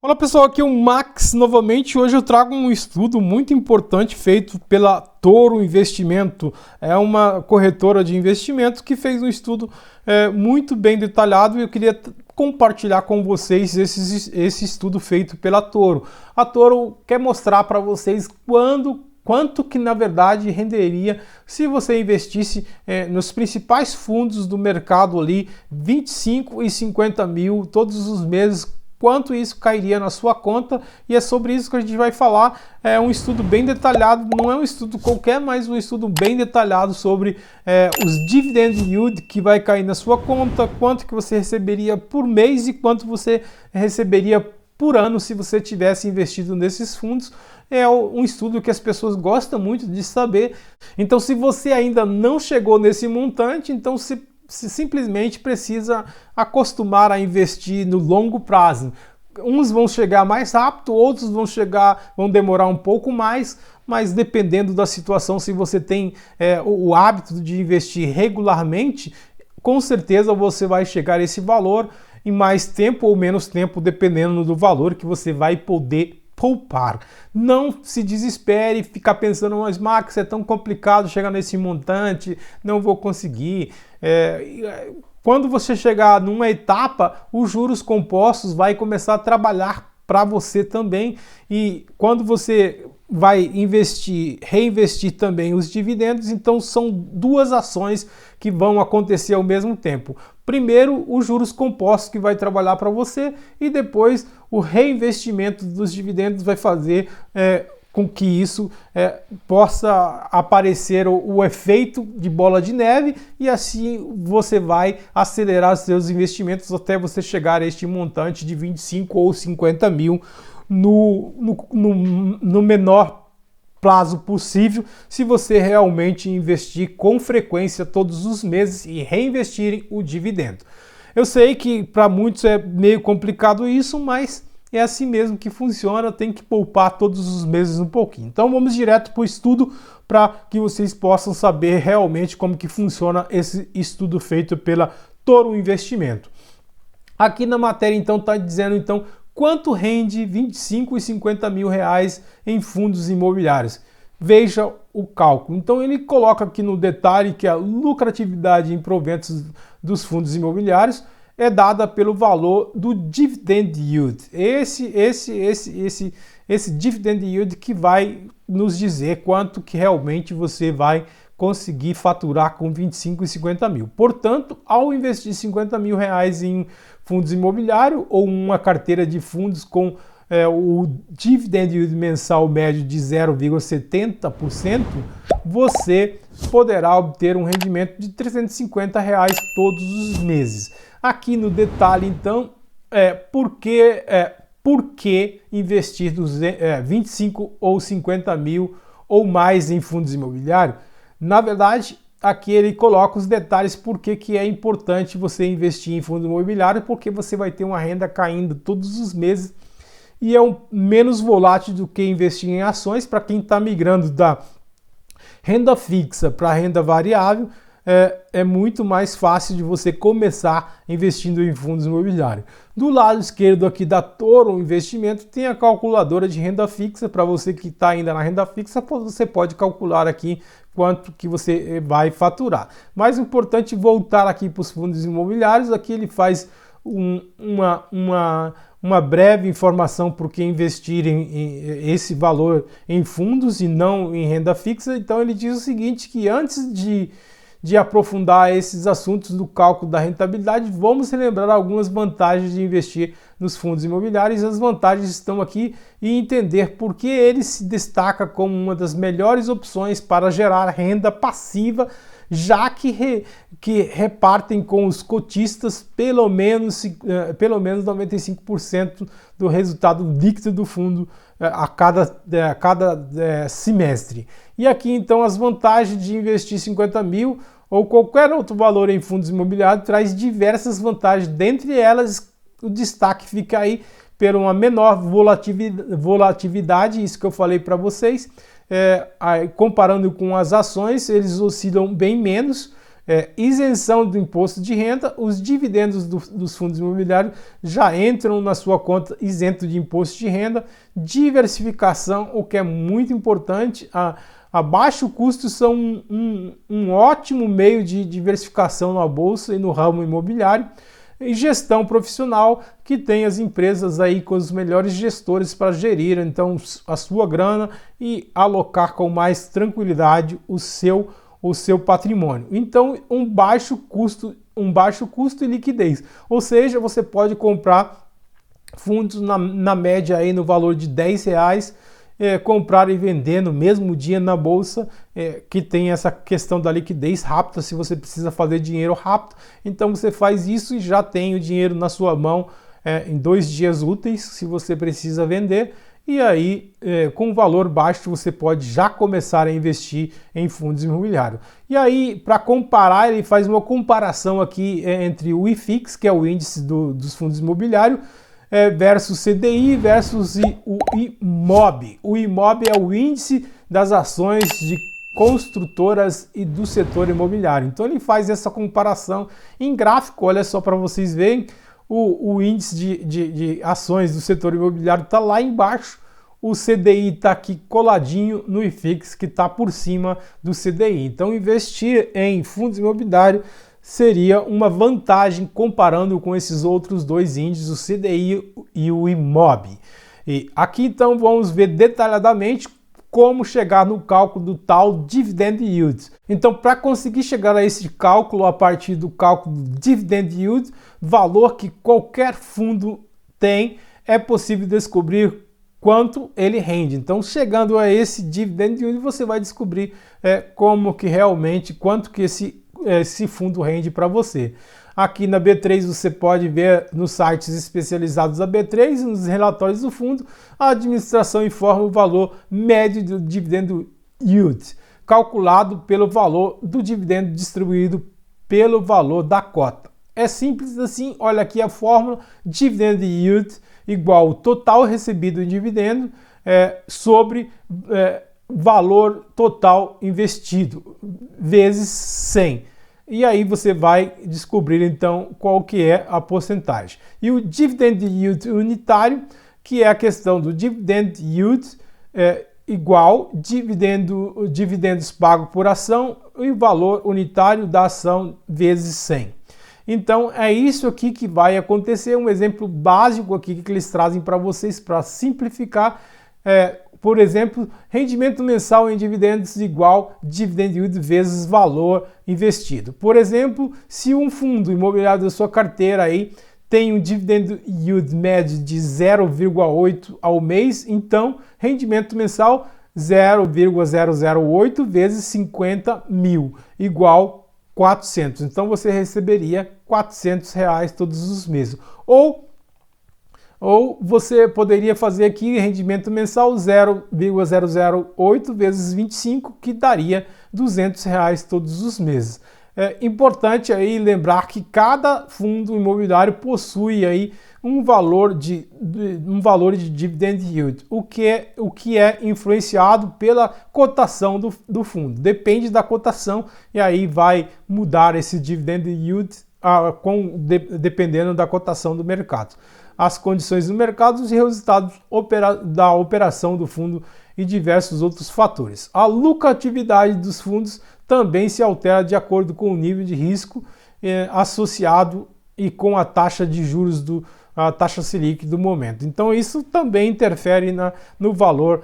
Olá pessoal, aqui é o Max novamente. Hoje eu trago um estudo muito importante feito pela Toro Investimento. É uma corretora de investimento que fez um estudo muito bem detalhado e eu queria compartilhar com vocês esse estudo feito pela Toro. A Toro quer mostrar para vocês quanto que na verdade renderia se você investisse nos principais fundos do mercado ali, 25 e 50 mil todos os meses, quanto isso cairia na sua conta, e é sobre isso que a gente vai falar. É um estudo bem detalhado, não é um estudo qualquer, mas um estudo bem detalhado sobre os dividend yield que vai cair na sua conta, quanto que você receberia por mês e quanto você receberia por ano se você tivesse investido nesses fundos. É um estudo que as pessoas gostam muito de saber. Então, se você ainda não chegou nesse montante, então se simplesmente precisa acostumar a investir no longo prazo. Uns vão chegar mais rápido, outros vão demorar um pouco mais, mas dependendo da situação, se você tem o hábito de investir regularmente, com certeza você vai chegar a esse valor em mais tempo ou menos tempo, dependendo do valor que você vai poder poupar. Não se desespere e ficar pensando, mas Max, é tão complicado chegar nesse montante, não vou conseguir. Quando você chegar numa etapa, os juros compostos vai começar a trabalhar para você também, e quando você vai reinvestir também os dividendos, então são duas ações que vão acontecer ao mesmo tempo. Primeiro, os juros compostos que vai trabalhar para você, e depois o reinvestimento dos dividendos vai fazer com que isso possa aparecer o efeito de bola de neve, e assim você vai acelerar seus investimentos até você chegar a este montante de 25 ou 50 mil no menor prazo possível, se você realmente investir com frequência todos os meses e reinvestir o dividendo. Eu sei que para muitos é meio complicado isso, mas é assim mesmo que funciona, tem que poupar todos os meses um pouquinho. Então vamos direto para o estudo para que vocês possam saber realmente como que funciona esse estudo feito pela Toro Investimento. Aqui na matéria então está dizendo então quanto rende 25 e 50 mil reais em fundos imobiliários. Veja o cálculo. Então ele coloca aqui no detalhe que a lucratividade em proventos dos fundos imobiliários é dada pelo valor do dividend yield. Esse dividend yield que vai nos dizer quanto que realmente você vai conseguir faturar com 25 e 50 mil. Portanto, ao investir 50 mil reais em fundos imobiliários ou uma carteira de fundos com o dividend yield mensal médio de 0,70%, você poderá obter um rendimento de 350 reais todos os meses. Aqui no detalhe, então, por que investir 25 ou 50 mil ou mais em fundos imobiliários? Na verdade, aqui ele coloca os detalhes por que é importante você investir em fundo imobiliário, porque você vai ter uma renda caindo todos os meses e é menos volátil do que investir em ações. Para quem está migrando da renda fixa para renda variável, é muito mais fácil de você começar investindo em fundos imobiliários. Do lado esquerdo aqui da Toro Investimento tem a calculadora de renda fixa. Para você que está ainda na renda fixa, você pode calcular aqui quanto que você vai faturar. Mais importante, voltar aqui para os fundos imobiliários. Aqui ele faz uma breve informação por que investir em esse valor em fundos e não em renda fixa. Então ele diz o seguinte, que antes de aprofundar esses assuntos do cálculo da rentabilidade, vamos relembrar algumas vantagens de investir nos fundos imobiliários. As vantagens estão aqui e entender por que ele se destaca como uma das melhores opções para gerar renda passiva, já que repartem com os cotistas pelo menos 95% do resultado líquido do fundo a cada semestre. E aqui então as vantagens de investir 50 mil ou qualquer outro valor em fundos imobiliários traz diversas vantagens, dentre elas o destaque fica aí por uma menor volatilidade, isso que eu falei para vocês. Comparando com as ações, eles oscilam bem menos, isenção do imposto de renda, os dividendos dos fundos imobiliários já entram na sua conta isento de imposto de renda, diversificação, o que é muito importante, a baixo custo são um ótimo meio de diversificação na bolsa e no ramo imobiliário, e gestão profissional, que tem as empresas aí com os melhores gestores para gerir então a sua grana e alocar com mais tranquilidade o seu patrimônio. Então, um baixo custo e liquidez. Ou seja, você pode comprar fundos na média aí no valor de R$10, comprar e vender no mesmo dia na bolsa, que tem essa questão da liquidez rápida, se você precisa fazer dinheiro rápido, então você faz isso e já tem o dinheiro na sua mão em 2 dias úteis, se você precisa vender, e aí com valor baixo você pode já começar a investir em fundos imobiliários. E aí, para comparar, ele faz uma comparação aqui entre o IFIX, que é o índice dos fundos imobiliários, versus CDI versus o IMOB. O IMOB é o índice das ações de construtoras e do setor imobiliário. Então ele faz essa comparação em gráfico, olha só para vocês verem, o índice de ações do setor imobiliário está lá embaixo, o CDI está aqui coladinho no IFIX, que está por cima do CDI. Então investir em fundos imobiliários seria uma vantagem comparando com esses outros 2 índices, o CDI e o IMOB. E aqui então vamos ver detalhadamente como chegar no cálculo do tal Dividend Yield. Então, para conseguir chegar a esse cálculo, a partir do cálculo do Dividend Yield, valor que qualquer fundo tem, é possível descobrir quanto ele rende. Então, chegando a esse Dividend Yield, você vai descobrir como que realmente, quanto que esse fundo rende para você. Aqui na B3 você pode ver nos sites especializados da B3, nos relatórios do fundo, a administração informa o valor médio do dividendo yield, calculado pelo valor do dividendo distribuído pelo valor da cota. É simples assim, olha aqui a fórmula, dividend yield igual o total recebido em dividendo sobre valor total investido, vezes 100. E aí você vai descobrir então qual que é a porcentagem. E o Dividend Yield unitário, que é a questão do Dividend Yield igual dividendos pagos por ação e o valor unitário da ação vezes 100. Então é isso aqui que vai acontecer, um exemplo básico aqui que eles trazem para vocês para simplificar. Por exemplo, rendimento mensal em dividendos igual dividend yield vezes valor investido. Por exemplo, se um fundo imobiliário da sua carteira aí tem um dividend yield médio de 0,8 ao mês, então rendimento mensal 0,008 vezes 50 mil igual 400. Então você receberia R$400 todos os meses. Ou você poderia fazer aqui rendimento mensal 0,008 vezes 25, que daria R$200 todos os meses. É importante aí lembrar que cada fundo imobiliário possui aí um valor de dividend yield, o que é influenciado pela cotação do fundo. Depende da cotação e aí vai mudar esse dividend yield dependendo da cotação do mercado, as condições do mercado, os resultados da operação do fundo e diversos outros fatores. A lucratividade dos fundos também se altera de acordo com o nível de risco associado e com a taxa de juros a taxa Selic do momento. Então isso também interfere no valor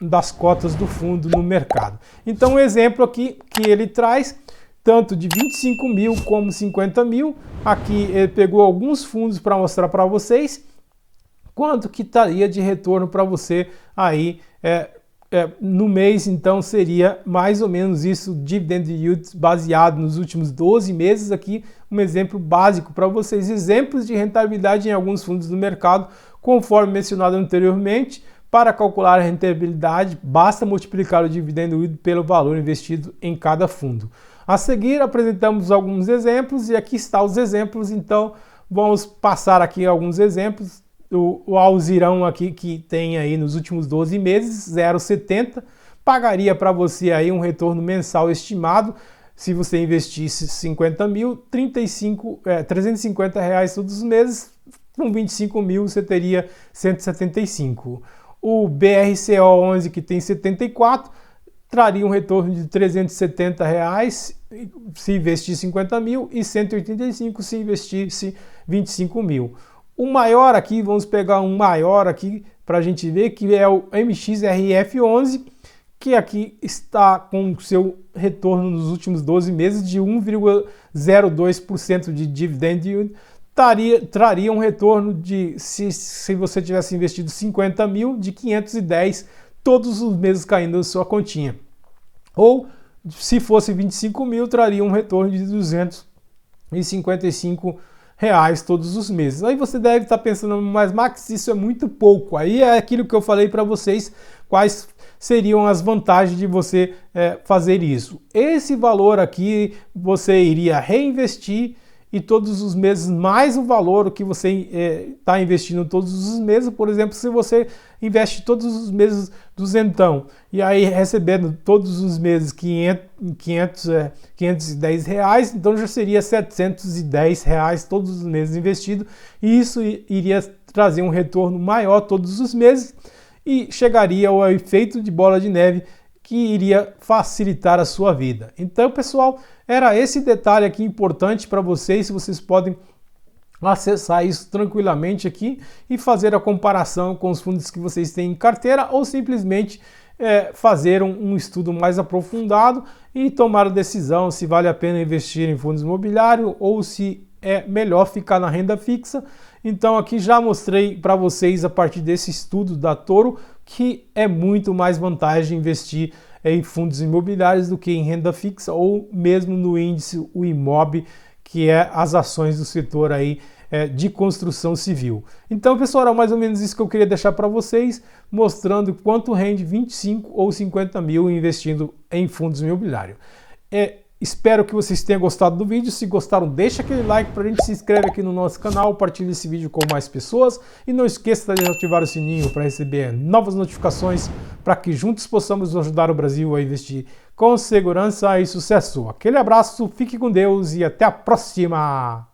das cotas do fundo no mercado. Então um exemplo aqui que ele traz, tanto de 25 mil como 50 mil, aqui ele pegou alguns fundos para mostrar para vocês quanto que estaria de retorno para você aí no mês. Então seria mais ou menos isso, dividend yield baseado nos últimos 12 meses. Aqui um exemplo básico para vocês, exemplos de rentabilidade em alguns fundos do mercado, conforme mencionado anteriormente. Para calcular a rentabilidade, basta multiplicar o dividend yield pelo valor investido em cada fundo. A seguir apresentamos alguns exemplos e aqui estão os exemplos, então vamos passar aqui alguns exemplos. O Alzirão aqui que tem aí nos últimos 12 meses, 0,70, pagaria para você aí um retorno mensal estimado, se você investisse 50 mil, 350 reais todos os meses. Com 25 mil você teria 175. O BRCO11, que tem 74, traria um retorno de 370 reais se investir 50 mil e 185 se investisse 25 mil. O maior aqui, vamos pegar um maior aqui para a gente ver, que é o MXRF11, que aqui está com seu retorno nos últimos 12 meses de 1,02% de dividend yield. Traria um retorno de, se você tivesse investido 50 mil, de 510 todos os meses caindo na sua continha. Ou, se fosse 25 mil, traria um retorno de 255 reais todos os meses. Aí você deve estar pensando, mas Max, isso é muito pouco. Aí é aquilo que eu falei para vocês, quais seriam as vantagens de você fazer isso. Esse valor aqui você iria reinvestir e todos os meses mais o valor que você está investindo todos os meses. Por exemplo, se você investe todos os meses duzentão e aí recebendo todos os meses 510 reais, então já seria 710 reais todos os meses investido, e isso iria trazer um retorno maior todos os meses e chegaria ao efeito de bola de neve, que iria facilitar a sua vida. Então, pessoal, era esse detalhe aqui importante para vocês. Vocês podem acessar isso tranquilamente aqui e fazer a comparação com os fundos que vocês têm em carteira, ou simplesmente fazer um estudo mais aprofundado e tomar a decisão se vale a pena investir em fundos imobiliários ou se é melhor ficar na renda fixa. Então aqui já mostrei para vocês, a partir desse estudo da Toro, que é muito mais vantagem investir em fundos imobiliários do que em renda fixa ou mesmo no índice, o IMOB, que é as ações do setor aí de construção civil. Então, pessoal, era mais ou menos isso que eu queria deixar para vocês, mostrando quanto rende 25 ou 50 mil investindo em fundos imobiliários. Espero que vocês tenham gostado do vídeo. Se gostaram, deixa aquele like pra gente, se inscreve aqui no nosso canal, compartilhe esse vídeo com mais pessoas e não esqueça de ativar o sininho para receber novas notificações, para que juntos possamos ajudar o Brasil a investir com segurança e sucesso. Aquele abraço, fique com Deus e até a próxima!